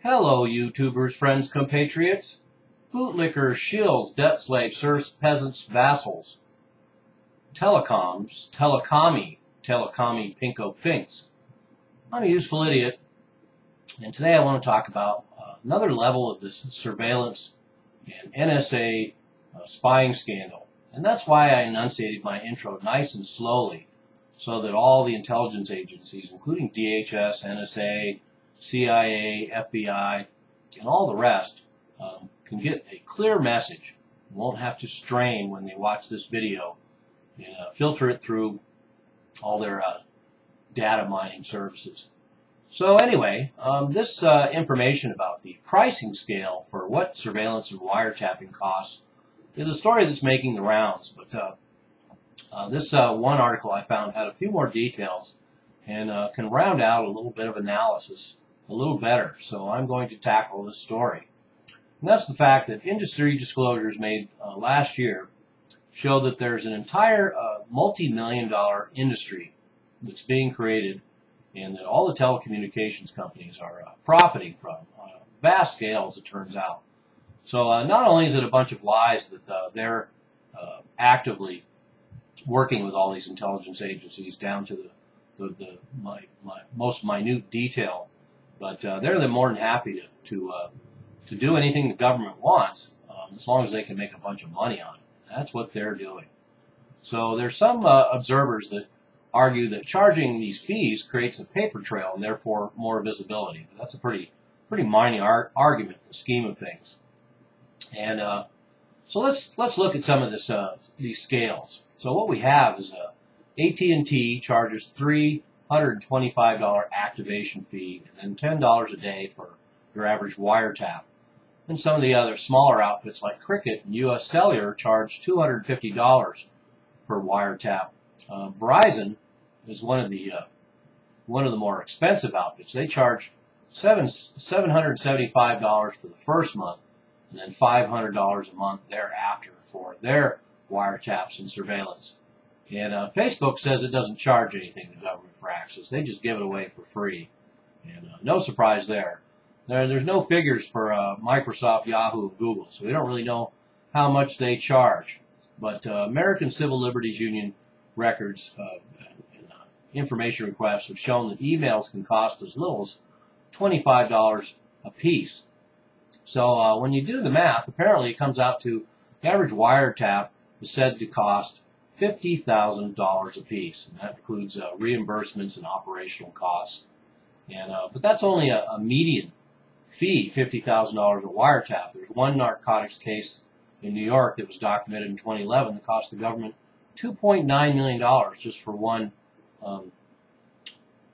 Hello, YouTubers, friends, compatriots, bootlickers, shills, debt slaves, serfs, peasants, vassals, telecoms, telecomi, pinko, finks. I'm a useful idiot, and today I want to talk about another level of this surveillance and NSA spying scandal. And that's why I enunciated my intro nice and slowly, so that all the intelligence agencies, including DHS, NSA, CIA, FBI, and all the rest, can get a clear message. Won't have to strain when they watch this video and filter it through all their data mining services. So anyway, this information about the pricing scale for what surveillance and wiretapping costs is a story that's making the rounds. But this one article I found had a few more details and can round out a little bit of analysis a little better. So I'm going to tackle this story. And that's the fact that industry disclosures made last year show that there's an entire multi-million-dollar industry that's being created and that all the telecommunications companies are profiting from on a vast scale, as it turns out. So not only is it a bunch of lies that they're actively working with all these intelligence agencies down to the most minute detail, but they're more than happy to do anything the government wants, as long as they can make a bunch of money on it. That's what they're doing. So there's some observers that argue that charging these fees creates a paper trail and therefore more visibility. But that's a pretty minor argument in the scheme of things. And so let's look at some of these scales. So what we have is AT&T charges $325 activation fee and then $10 a day for your average wiretap. And some of the other smaller outfits like Cricket and US Cellular charge $250 per wiretap. Verizon is one of the more expensive outfits. They charge $775 for the first month and then $500 a month thereafter for their wiretaps and surveillance. And Facebook says it doesn't charge anything to government for access. They just give it away for free. And no surprise there. There's no figures for Microsoft, Yahoo, and Google, so we don't really know how much they charge. But American Civil Liberties Union records and information requests have shown that emails can cost as little as $25 a piece. So when you do the math, apparently it comes out to the average wiretap is said to cost $50,000 a piece, and that includes reimbursements and operational costs. And but that's only a median fee, $50,000 a wiretap. There's one narcotics case in New York that was documented in 2011 that cost the government $2.9 million just for one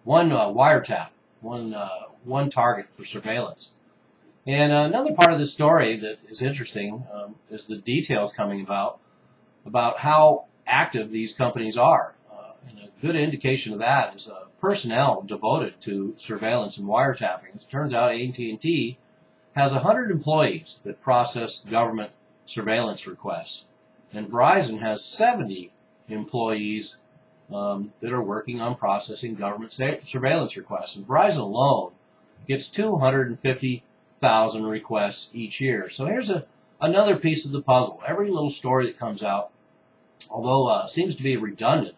wiretap, one target for surveillance. And another part of this story that is interesting is the details coming about how active these companies are. And a good indication of that is personnel devoted to surveillance and wiretapping. It turns out AT&T has 100 employees that process government surveillance requests, and Verizon has 70 employees that are working on processing government surveillance requests. And Verizon alone gets 250,000 requests each year. So here's another piece of the puzzle. Every little story that comes out, although seems to be redundant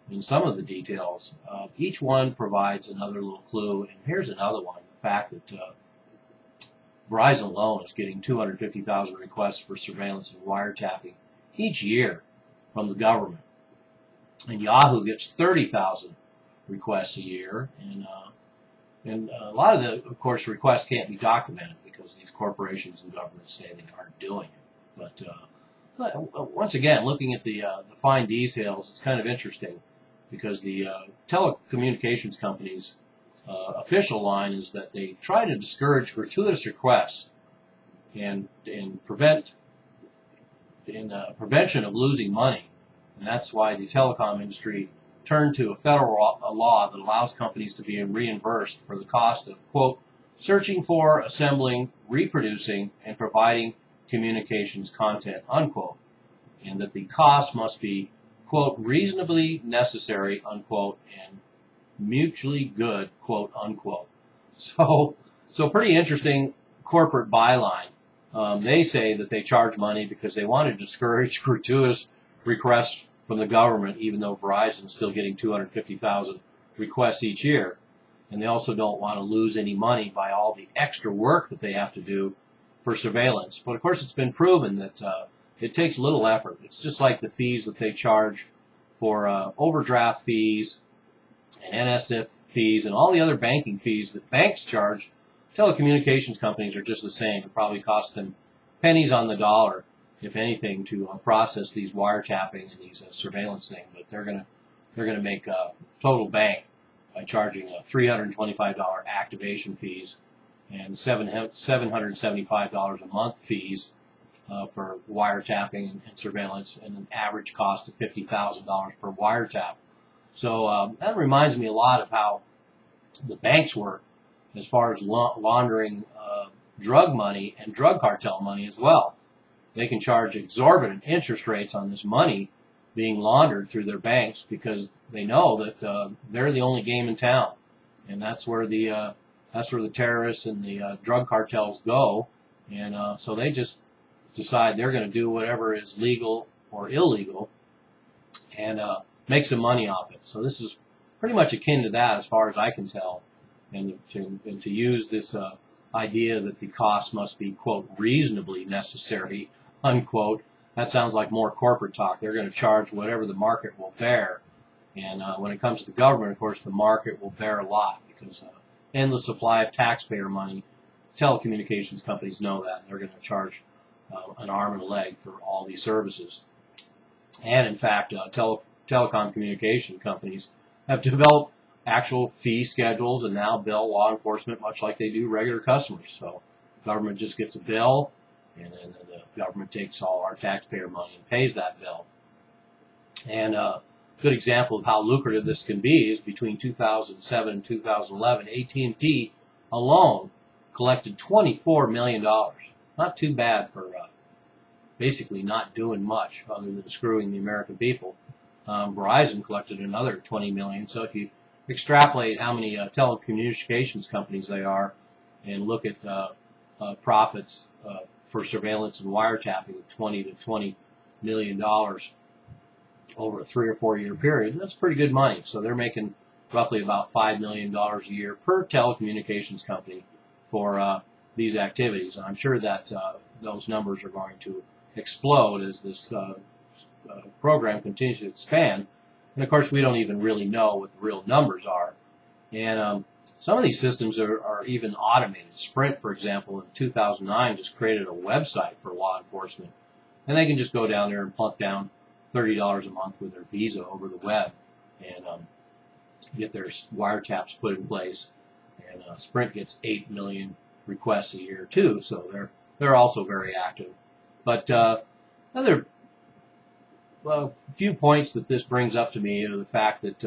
in some of the details, each one provides another little clue. And here's another one: the fact that Verizon alone is getting 250,000 requests for surveillance and wiretapping each year from the government. And Yahoo gets 30,000 requests a year. And a lot of the, of course, requests can't be documented because these corporations and governments say they aren't doing it. But once again, looking at the fine details, it's kind of interesting because the telecommunications companies' official line is that they try to discourage gratuitous requests and prevention of losing money. And that's why the telecom industry turned to a federal law that allows companies to be reimbursed for the cost of, quote, searching for, assembling, reproducing, and providing communications content, unquote, and that the cost must be, quote, reasonably necessary, unquote, and mutually good, quote, unquote. So So pretty interesting corporate byline. They say that they charge money because they want to discourage gratuitous requests from the government, even though Verizon is still getting 250,000 requests each year. And they also don't want to lose any money by all the extra work that they have to do for surveillance. But of course, it's been proven that it takes little effort. It's just like the fees that they charge for overdraft fees and NSF fees and all the other banking fees that banks charge. Telecommunications companies are just the same. It probably costs them pennies on the dollar, if anything, to process these wiretapping and these surveillance things. But they're gonna make a total bank by charging $325 activation fees and $775 a month fees for wiretapping and surveillance, and an average cost of $50,000 per wiretap. So that reminds me a lot of how the banks work as far as laundering drug money and drug cartel money as well. They can charge exorbitant interest rates on this money being laundered through their banks because they know that they're the only game in town, and that's where the terrorists and the drug cartels go, and so they just decide they're going to do whatever is legal or illegal and make some money off it. So this is pretty much akin to that as far as I can tell, and to use this idea that the cost must be, quote, reasonably necessary, unquote. That sounds like more corporate talk. They're going to charge whatever the market will bear. And when it comes to the government, of course, the market will bear a lot because endless supply of taxpayer money. Telecommunications companies know that. They're going to charge an arm and a leg for all these services. And in fact, telecom communication companies have developed actual fee schedules and now bill law enforcement much like they do regular customers. So government just gets a bill, and then the government takes all our taxpayer money and pays that bill. And a good example of how lucrative this can be is between 2007 and 2011, AT&T alone collected $24 million. Not too bad for basically not doing much other than screwing the American people. Verizon collected another $20 million. So if you extrapolate how many telecommunications companies they are and look at profits for surveillance and wiretapping of $20 million over a 3 or 4 year period, that's pretty good money. So they're making roughly about $5 million a year per telecommunications company for these activities. And I'm sure that those numbers are going to explode as this program continues to expand. And of course, we don't even really know what the real numbers are. And some of these systems are even automated. Sprint, for example, in 2009 just created a website for law enforcement. And they can just go down there and plunk down $30 a month with their Visa over the web and get their wiretaps put in place. And Sprint gets 8 million requests a year too, so they're also very active. But another few points that this brings up to me are the fact that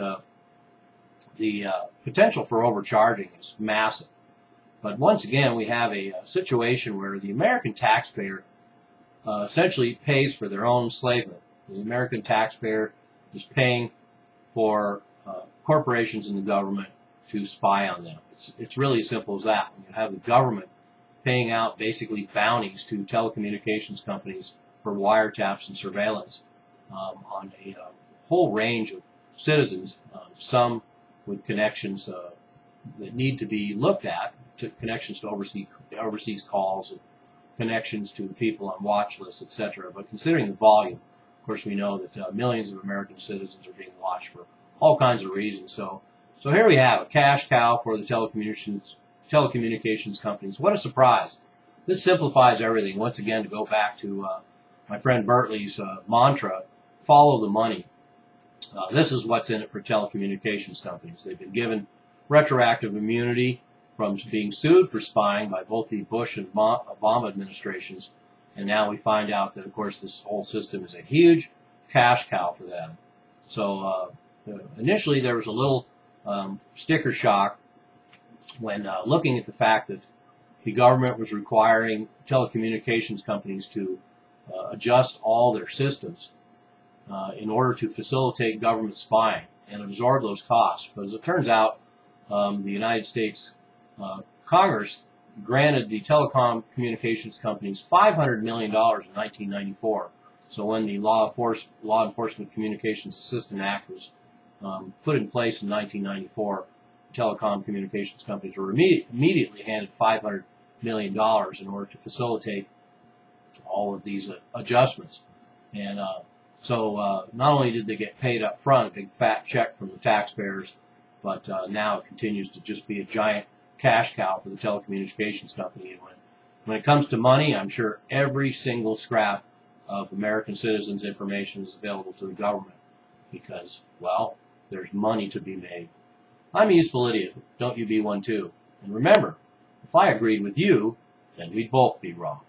the potential for overcharging is massive. But once again, we have a situation where the American taxpayer essentially pays for their own enslavement. The American taxpayer is paying for corporations and the government to spy on them. It's really as simple as that. When you have the government paying out basically bounties to telecommunications companies for wiretaps and surveillance on a whole range of citizens, some with connections that need to be looked at, connections to overseas calls, and connections to people on watch lists, etc. But considering the volume, of course, we know that millions of American citizens are being watched for all kinds of reasons. So here we have a cash cow for the telecommunications companies. What a surprise. This simplifies everything. Once again, to go back to my friend Bertley's mantra, follow the money. This is what's in it for telecommunications companies. They've been given retroactive immunity from being sued for spying by both the Bush and Obama administrations. And now we find out that, of course, this whole system is a huge cash cow for them. So initially there was a little sticker shock when looking at the fact that the government was requiring telecommunications companies to adjust all their systems in order to facilitate government spying and absorb those costs. But as it turns out, the United States Congress granted the telecom communications companies $500 million in 1994. So when the Law Enforcement Communications Assistance Act was put in place in 1994, telecom communications companies were immediately handed $500 million in order to facilitate all of these adjustments. And so not only did they get paid up front, a big fat check from the taxpayers, but now it continues to just be a giant cash cow for the telecommunications company. And when it comes to money, I'm sure every single scrap of American citizens' information is available to the government because, well, there's money to be made. I'm a useful idiot. Don't you be one too. And remember, if I agreed with you, then we'd both be wrong.